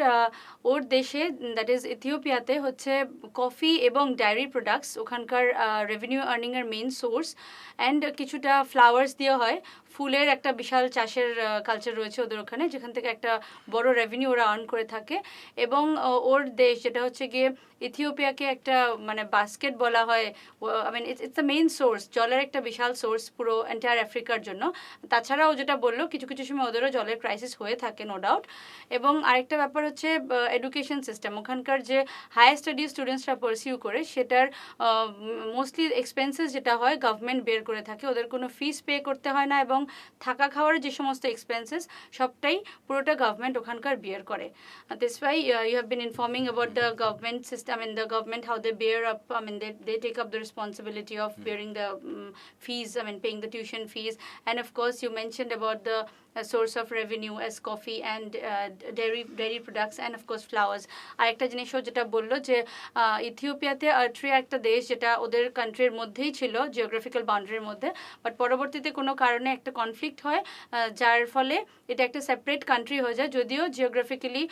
ওর দেশে দ্যাট ইজ ইথিওপিয়াতে হচ্ছে কফি এবং ডায়েরি প্রোডাক্টস ওখানকার রেভিনিউ আর্নিংয়ের মেইন সোর্স, অ্যান্ড কিছুটা ফ্লাওয়ার্স দিয়ে হয়। ফুলের একটা বিশাল চাষের কালচার রয়েছে ওদের ওখানে, যেখান থেকে একটা বড় রেভিনিউ ওরা আর্ন করে থাকে। এবং ওর দেশ যেটা হচ্ছে গিয়ে ইথিওপিয়াকে একটা মানে বাস্কেট বলা হয়, I mean it's the main source, জলের একটা বিশাল সোর্স পুরো এন্টায়ার আফ্রিকার জন্য। তাছাড়াও যেটা বললো, কিছু কিছু সময় ওদেরও জলের ক্রাইসিস হয়ে থাকে, নো ডাউট। এবং আরেকটা ব্যাপার হচ্ছে এডুকেশন সিস্টেম। ওখানকার যে হায়ার স্টাডি স্টুডেন্টসরা পারসিউ করে, সেটার মোস্টলি এক্সপেন্সেস যেটা হয় গভর্নমেন্ট বের করে থাকে, ওদের কোনো ফিস পে করতে হয় না, এবং থাকা খাওয়ার যে সমস্ত এক্সপেন্সেস সবটাই পুরোটা গভর্নমেন্ট ওখানকার বের করে। Tesfaye, you have been informing about the government system and the government, how they bear up, I mean, they take up the responsibility of bearing the fees, I mean, paying the tuition fees. And of course, you mentioned about the source of revenue as coffee and dairy products and of course flowers. আরেকটা জিনিসও যেটা বললো যে ইথিওপিয়াতে আর্ট্রিয়া একটা দেশ যেটা ওদের কান্ট্রির মধ্যেই ছিল, জিওগ্রাফিক্যাল বাউন্ডারির মধ্যে, বাট পরবর্তীতে কোনো কারণে একটা কনফ্লিক্ট হয়, যার ফলে এটা একটা সেপারেট কান্ট্রি হয়ে যায়। যদিও জিওগ্রাফিক্যালি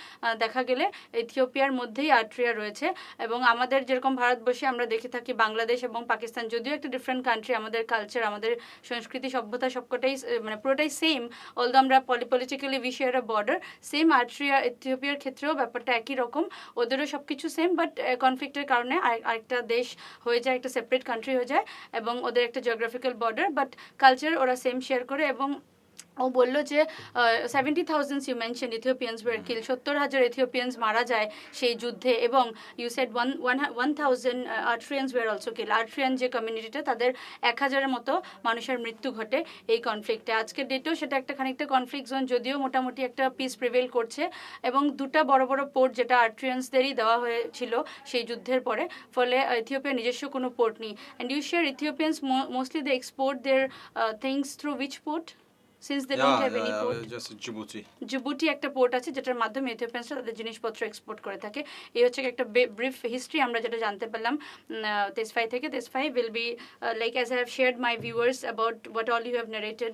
দেখা গেলে ইথিওপিয়ার মধ্যেই আর্ট্রিয়া রয়েছে। এবং আমাদের যেরকম ভারতবর্ষে আমরা দেখে থাকি বাংলাদেশ এবং পাকিস্তান, যদিও একটা ডিফারেন্ট কান্ট্রি, আমাদের কালচার, আমাদের সংস্কৃতি, সভ্যতা সবকটাই মানে পুরোটাই সেম, অলদো আমরা politically we share a border, same Eritrea ইথিওপিয়ার ক্ষেত্রেও ব্যাপারটা একই রকম, ওদেরও সব কিছু সেম, বাট কনফ্লিক্টের কারণে আরেকটা দেশ হয়ে যায়, একটা সেপারেট কান্ট্রি হয়ে যায়, এবং ওদের একটা জিওগ্রাফিক্যাল বর্ডার, বাট কালচার ওরা সেম শেয়ার করে। এবং ও বললো যে 70,000 ইউ মেনশন ইথিওপিয়ানস ওয়ার কিল, 70,000 ইথিওপিয়ানস মারা যায় সেই যুদ্ধে। এবং ইউ সেড 1,000 আর্ট্রিয়ানস ওয়ার অলসো কিল। আর্ট্রিয়ান যে কমিউনিটিটা, তাদের 1,000-এর মতো মানুষের মৃত্যু ঘটে এই কনফ্লিক্টে। আজকের ডেটেও সেটা একটা খানিকটা কনফ্লিক্ট জোন, যদিও মোটামুটি একটা পিস প্রিভেল করছে। এবং দুটা বড় বড় পোর্ট যেটা আর্ট্রিয়ানসদেরই দেওয়া হয়েছিল সেই যুদ্ধের পরে, ফলে ইথিওপিয়ার নিজস্ব কোনো পোর্ট নেই। And you share Ethiopians mostly they export their things through which port? Since they don't have any port, just Djibouti একটা পোর্ট আছে যেটার মাধ্যমে ইথিওপিয়ানসরা তাদের জিনিসপত্র এক্সপোর্ট করে থাকে। এই হচ্ছে একটা ব্রিফ হিস্ট্রি আমরা যেটা জানতে পারলাম তেসফায়ে থেকে। তেসফায়ে will be like as I have shared my viewers about what all you have narrated,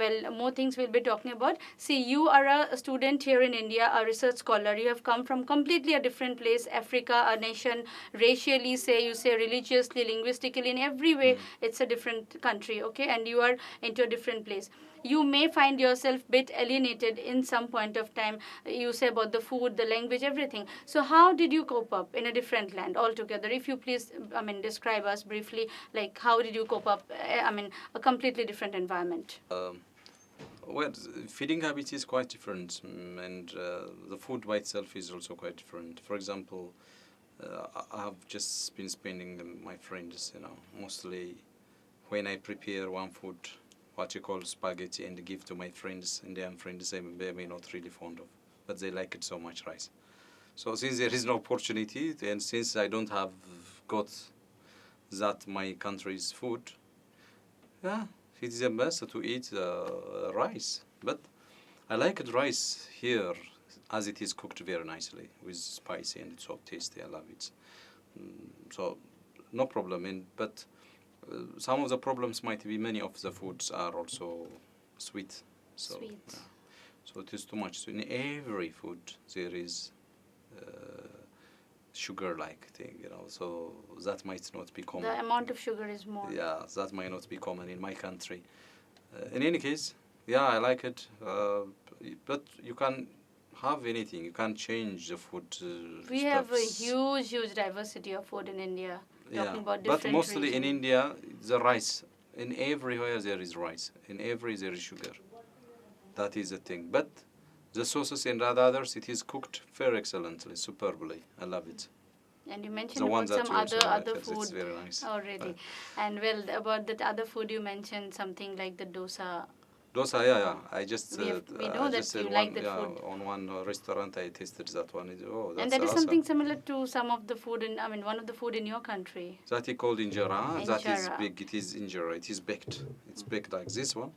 well, more things we'll be talking about. See, you are a student here in India, a research scholar. You have come from completely a different place, Africa, a nation, racially, you say religiously, linguistically, in every way, it's a different country, okay? And you are into a different place. You may find yourself a bit alienated in some point of time. You say about the food, the language, everything. So how did you cope up in a different land altogether? If you please, I mean, describe us briefly, like how did you cope up, I mean, a completely different environment? Well, feeding habits is quite different, and the food by itself is also quite different. For example, I have just been spending my friends, mostly when I prepare one food, what you call spaghetti, and give to my friends, Indian friends, they may not really fond of, but they like it so much, rice. So since there is no opportunity, and since I don't have got that my country's food, yeah, it is the best to eat rice. But I like the rice here as it is cooked very nicely with spicy and it's so tasty. I love it. So no problem. But some of the problems might be many of the foods are also sweet. Sweet. So it is too much. So in every food there is sugar-like thing, so that might not be common. The amount of sugar is more. Yeah, that might not be common in my country. In any case, yeah, I like it. But you can have anything. You can't change the food. We have a huge diversity of food in India. Talking about but different mostly in regions. India, the rice. In everywhere there is rice. In every there is sugar. That is the thing. But The sauces and the others, it is cooked very excellently, superbly. I love it. And you mentioned The one about that some you also other like, food. it's very nice. Oh, really? And well, about that other food you mentioned something like the dosa. Dosa, yeah. I just We know I that just said you one, like that yeah, food. on one restaurant I tasted that one. That's And that is awesome. something similar to some of the food in, I mean, one of the food in your country. That is called injera. That is Injera. big. It is injera. It is baked. It's baked like this one.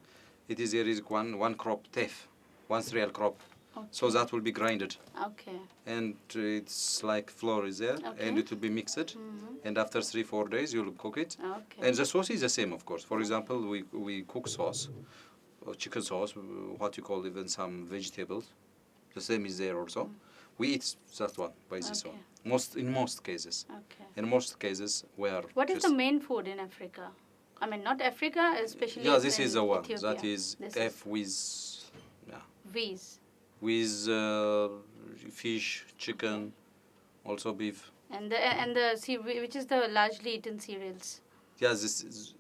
It is there is one crop teff, one cereal crop. Okay. So that will be grinded. Okay. And it's like flour is there, Okay. and it will be mixed. And after 3-4 days, you'll cook it. Okay. And the sauce is the same, of course. For example, we cook sauce, or chicken sauce, what you call even some vegetables. The same is there also. We eat that one by this Okay. one. In most cases. Okay. In most cases, where What is the main food in Africa? I mean, not Africa, especially. yeah, this in is the one. Ethiopia. That is This teff with V's. fish, chicken, also beef. And which is the largely eaten cereals? Yeah, this is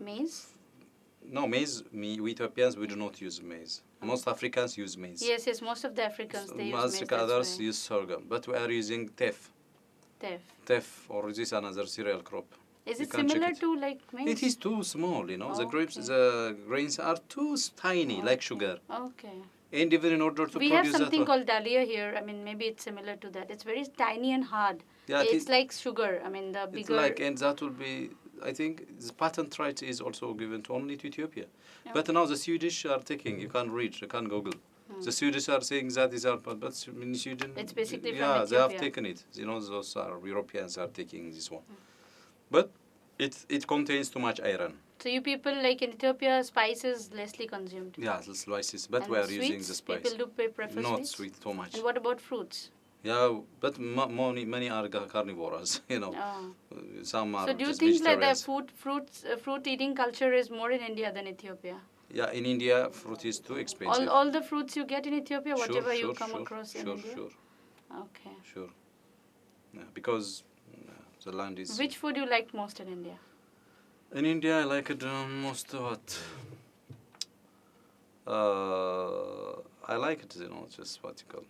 Maize. no maize. We Ethiopians we do not use maize. Most Africans use maize. Yes. Most of the Africans they use maize. Most others use sorghum, but we are using teff. Teff, or this another cereal crop. Is You it can check similar it. to like maize? It is too small, you know. The grapes, Okay. the grains are too tiny, like sugar. Okay. And even in order to We have produce something that, called dahlia here. I mean, maybe it's similar to that. It's very tiny and hard. yeah, It's like sugar. I mean, the it's bigger. like, and that will be. I think the patent right is also given to only to Ethiopia. Okay. But now the Swedish are taking. You can read. You can Google. The Swedish are saying that is our, but in Sweden, It's basically from yeah, they have Ethiopia. taken it. You know, those are Europeans are taking this one, but it contains too much iron. So you people like in Ethiopia, spices lessly consumed. Yeah, the spices, but And we are sweets, using the spice. people do prefer Not sweets. sweet too much. And what about fruits? Yeah, but many are carnivores. You know, Oh. some are So do you just think like that vegetarians. fruit eating culture is more in India than Ethiopia? Yeah, in India, fruit is too expensive. All the fruits you get in Ethiopia, whatever you come sure, across in sure, India? Sure, Okay. sure. Yeah, because the land is. Which food you like most in India? In India, I like it most what. I like it, you know, just what you call.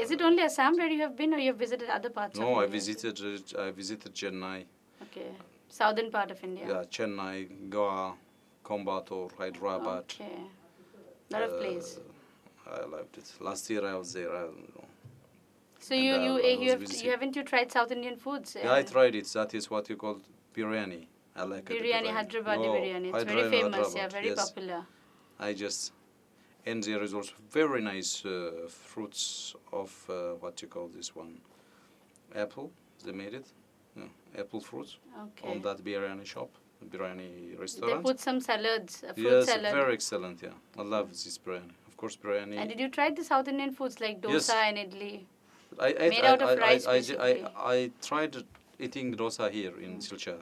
Is it only Assam where you have been, or you have visited other parts of No, India? I visited Chennai. Okay. Southern part of India. Yeah, Chennai, Goa, Coimbatore, Hyderabad. Okay. Lot of place. I loved it. Last year I was there. I don't know. So And, I was you haven't you tried South Indian foods? Yeah, I tried it. That is what you call biryani. I like it. Biryani, Hyderabadi biryani. It's very famous. Yeah, very popular. And there is also very nice fruits of what you call this one, apple. They made it, apple fruit on that biryani shop, biryani restaurant. They put some salads, fruit yes, salad. very excellent. Yeah, I love this biryani. Of course, biryani. And did you try the South Indian foods like dosa Yes. and idli? Made out of rice, basically. I tried eating dosa here in Silchar.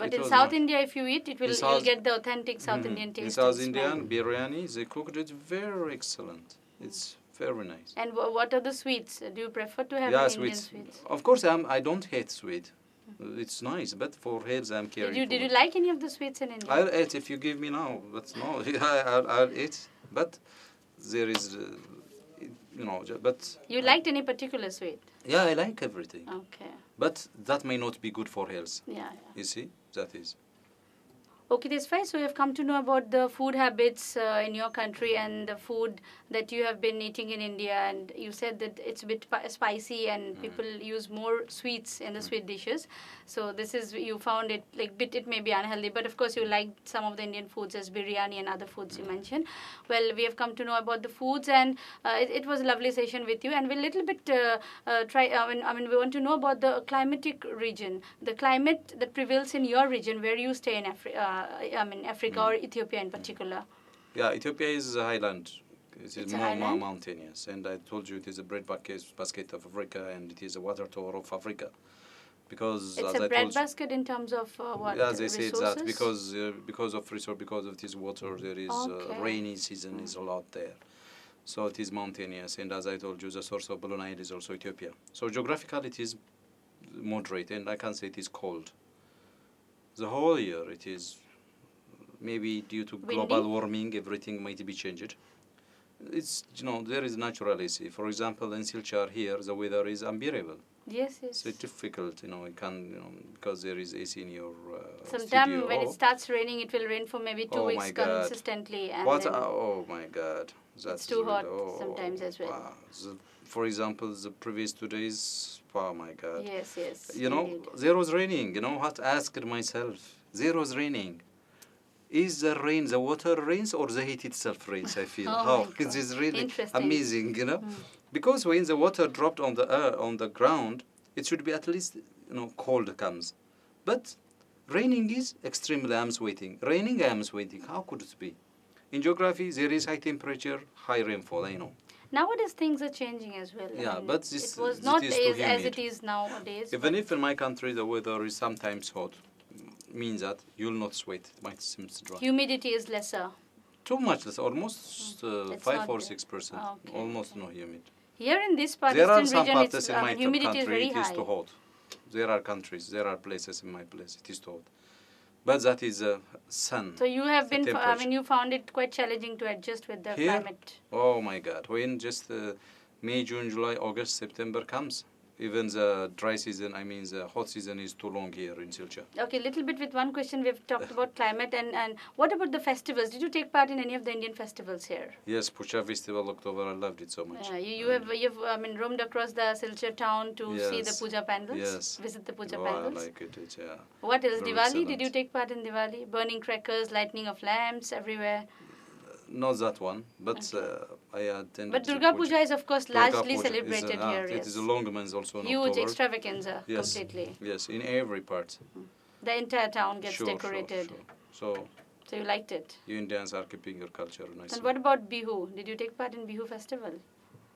But in South India, if you eat, you'll get the authentic South Indian taste. In South and smell. Indian biryani, they cooked it very excellent. It's very nice. And what are the sweets? Do you prefer to have Indian sweets? Of course, I don't hate sweet. It's nice, but for health, I'm caring. Did you like any of the sweets in India? I'll eat if you give me now, but no, I'll eat. But there is, but. You liked any particular sweet? Yeah, I like everything. Okay. But that may not be good for health. Yeah. You see, that is. Okay, Tesfaye, so we have come to know about the food habits in your country and the food that you have been eating in India, and you said that it's a bit spicy and people use more sweets in the sweet dishes. So this is, you found it it may be unhealthy, but of course you liked some of the Indian foods as biryani and other foods you mentioned. Well, we have come to know about the foods, and it was a lovely session with you, and we'll little bit we want to know about the climatic region, the climate that prevails in your region where you stay in Africa or Ethiopia in particular. Yeah, Ethiopia is a highland. It is more highland? mountainous, and I told you it is a breadbasket of Africa, and it is a water tower of Africa. Because It's as a I told breadbasket in terms of what? yeah, they say resources? that because of resource, because of this water, there is rainy season is a lot there. So it is mountainous, and as I told you, the source of Blue Nile is also Ethiopia. So geographically, it is moderate, and I can say it is cold. The whole year, it is maybe due to Windy? global warming, everything might be changed. It's, there is natural AC. For example, in Silchar here, the weather is unbearable. Yes, It's difficult, you can, because there is AC in your Sometimes studio. when it starts raining, it will rain for maybe 2 Oh weeks my God. consistently. And What? then Oh my God. it's too hot sometimes as well. Wow. For example, the previous 2 days, oh my God. Yes, There was raining. What I asked myself? There was raining. Is the rain the water rains or the heat itself rains? I feel Oh my this God. is really Interesting. amazing. Because when the water dropped on the ground, it should be at least cold comes, but raining is extremely. I'm sweating. Raining, I'm sweating. How could it be? In geography, there is high temperature, high rainfall. I know. Nowadays things are changing as well. Yeah, but this it was it not is too as humid. it is nowadays. Even but if in my country the weather is sometimes hot, means that you'll not sweat. It might seem dry. humidity is lesser. Too much less, almost It's 5 not or there. 6%. Okay, Almost okay. no humid. Here in this part, There are eastern some region, parts it's, in my humidity is country very it is high. too hot. There are countries, there are places in my place it is too hot. But that is sun. So you have the been, temperature. you found it quite challenging to adjust with the Here? climate. Oh my God! When just May, June, July, August, September comes, even the dry season, the hot season is too long here in Silchar. Okay, little bit with one question. We've talked about climate and what about the festivals? Did you take part in any of the Indian festivals here? Yes, Pucha Festival, October, I loved it so much. You've roamed across the Silchar town to see the Yes. puja pandals? Yes. Visit the puja Oh, pandals? I like it. Yeah. What else? Very Diwali? excellent. Did you take part in Diwali? Burning crackers, lighting of lamps everywhere. Not that one, but I attended. But the Durga Puja is of course Durga largely Puja celebrated here. It Yes. is a long month also in Huge October. extravaganza Yes. completely. Yes, in every part. The entire town gets Sure, decorated. sure. So you liked it. You Indians are keeping your culture nicely. And what about Bihu? Did you take part in Bihu festival?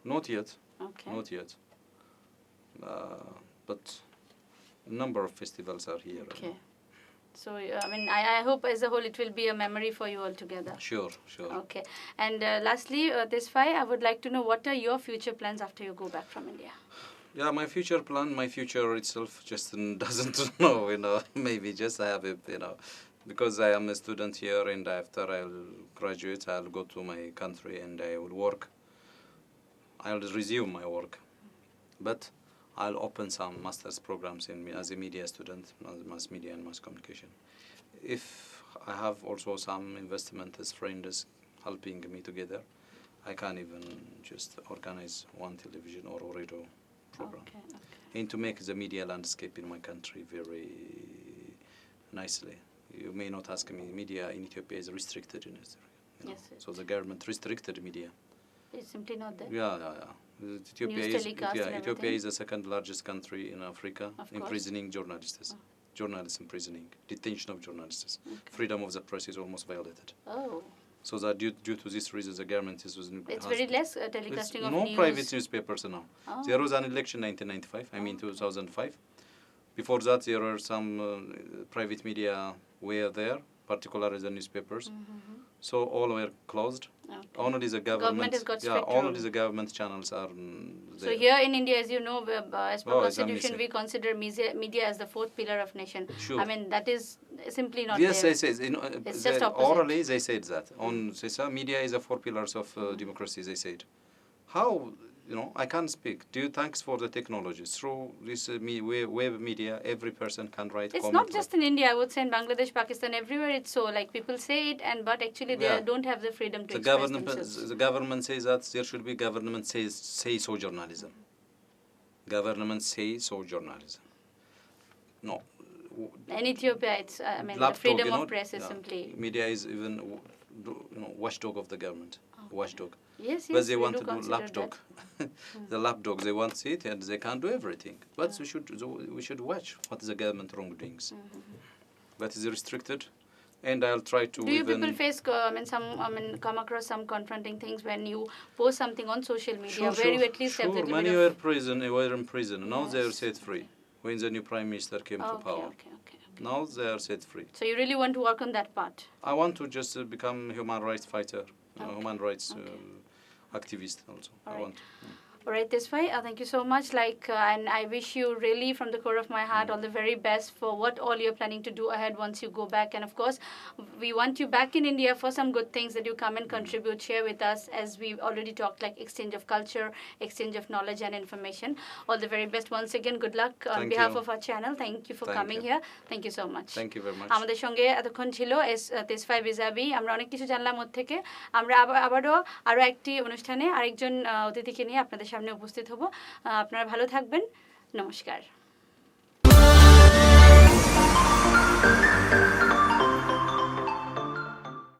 Not yet. Okay. Not yet. But a number of festivals are here. Okay. So I hope as a whole it will be a memory for you all together. Sure. Okay. And lastly, Tesfaye, I would like to know what are your future plans after you go back from India? Yeah, my future plan, my future itself just doesn't know, maybe just I have because I am a student here and after I'll graduate, I'll go to my country and I will work. I'll resume my work. But I'll open some master's programs as a media student, mass media and mass communication. If I have also some investment as friends helping me together, I can even just organize one television or radio program. Okay. And to make the media landscape in my country very nicely. You may not ask me, media in Ethiopia is restricted in Israel. Yes. So the government restricted media. It's simply not there. Yeah. Ethiopia News telecast and Ethiopia everything? is the second largest country in Africa, Of course. imprisoning journalists. Journalists imprisoning, detention of journalists. Okay. Freedom of the press is almost violated. Oh. So that due to this reason, the government It's very less telecasting of no news. private newspapers now. Oh. There was an election in 1995, 2005. Before that, there were some private media were there, particularly the newspapers. Mm-hmm. So all were closed. Okay. Only the government, has got strict only rules. the government channels are So there. here in India, as you know, as per Oh, it's constitution, amazing. we consider media as the fourth pillar of nation. Sure. That is simply not Yes, there. they say. It's just opposite. Orally, they said that. They say media is the four pillars of democracy. They said. How? I can't speak. Thanks for the technology. Through this web media, every person can write. It's comment. not just in India. I would say in Bangladesh, Pakistan, everywhere it's so. Like people say it, but actually they don't have the freedom to express themselves. The government says that there should be government say so journalism. Government say so journalism. No. In Ethiopia, it's the freedom of press is simply. Media is even watchdog of the government. Okay. Watchdog. Yes, But they we want do to do consider lapdog. The lapdog, they want to see it and they can't do everything. But we should watch what is the government wrongdoings. That is restricted, and I'll try to. Do you people face come across some confronting things when you post something on social media where you at least have the limit Many of... were in prison. Now they are Yes. set free. When the new prime minister came to power, Okay. now they are set free. So you really want to work on that part? I want to just become human rights fighter, human rights activist also. All I right. want. All right, Tesfaye, thank you so much. And I wish you really, from the core of my heart, all the very best for what all you're planning to do ahead once you go back. And of course, we want you back in India for some good things that you come and contribute, share with us, as we already talked, like exchange of culture, exchange of knowledge and information. All the very best. Once again, good luck on Thank behalf you. of our channel. Thank you for Thank coming you. here. Thank you so much. Thank you very much. আমাদের সঙ্গে এতক্ষণ ছিল তেসফায়ে বিজাবি। আমরা অনেক কিছু জানলাম ওর থেকে। আমরা আবারও আরও একটি অনুষ্ঠানে আরেকজন অতিথিকে নিয়ে আপনাদের সামনে উপস্থিত হব। আপনারা ভালো থাকবেন। নমস্কার।